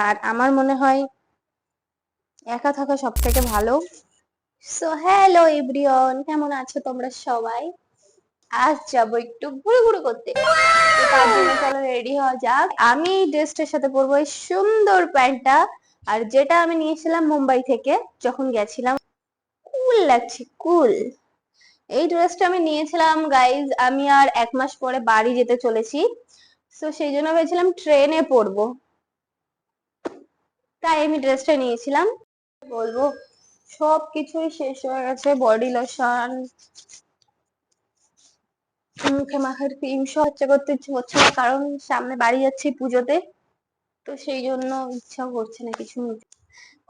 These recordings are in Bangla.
আর আমার মনে হয় একা থাকা সব থেকে ভালো। সো হ্যালো এভরিওয়ান, কেমন আছো তোমরা সবাই? আজ যাবো একটু ঘুরু ঘুরু করতে, তো তার জন্য চলো রেডি হওয়া যাক। আমি এই ড্রেসটার সাথে পরবো এই সুন্দর প্যান্টটা, আর যেটা আমি নিয়েছিলাম মুম্বাই থেকে যখন গেছিলাম। কুল লাগছে, কুল। এই ড্রেসটা আমি নিয়েছিলাম গাইজ, আমি আর 1 মাস পরে বাড়ি যেতে চলেছি। তো সেই জন্য ভেবেছিলাম ট্রেনে পরবো, তাই আমি ড্রেসটা নিয়েছিলাম। বলবো সবকিছুই শেষ হয়ে গেছে, বডি লোশন, মুখে মাখার ক্রিম সব করতে ইচ্ছে হচ্ছে না, কারণ সামনে বাড়ি যাচ্ছি পুজোতে, তো সেই জন্য ইচ্ছা করছে না কিছু নিতে।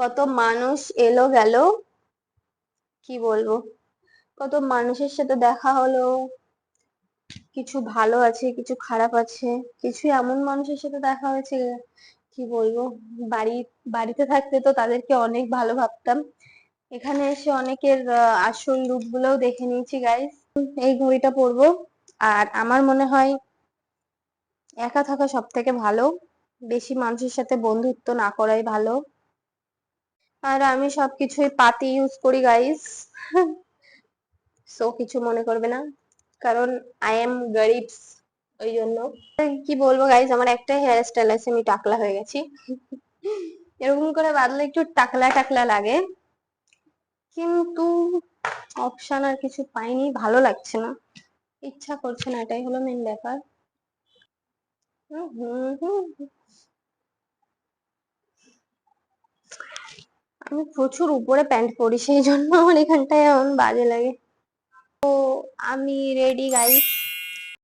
কত মানুষ এলো গেল, কি বলবো, কত মানুষের সাথে দেখা হলো, কিছু ভালো আছে কিছু খারাপ আছে, কিছু এমন মানুষের সাথে দেখা হয়েছে কি বলবো। বাড়ি বাড়িতে থাকতে তো তাদেরকে অনেক ভালো ভাবতাম, এখানে এসে অনেকের আসল রূপ গুলোও দেখে নিয়েছি গাইস। এই ঘড়িটা পরবো, আর আমার মনে হয় একা থাকা সব থেকে ভালো, বেশি মানুষের সাথে বন্ধুত্ব না করাই ভালো। আর আমি সবকিছুই পাতি ইউজ করি গাইস, সো কিছু মনে করবে না, কারণ আই এম গরিব, ওই জন্য। কি বলবো গাইস, আমার একটা হেয়ার স্টাইল আছে, আমি টাকলা হয়ে গেছি। এরকম করে বাদলে একটু টাকলা টাকলা লাগে, কিন্তু অপশন আর কিছু পাইনি, ভালো লাগছে না, ইচ্ছা করছে না, এটাই হলো মেন ব্যাপার। হুম হুম হুম। আমি প্রচুর উপরে প্যান্ট পরি, সেই জন্য আমার এখানটায় এমন বাজে লাগে। তো আমি রেডি গাইস,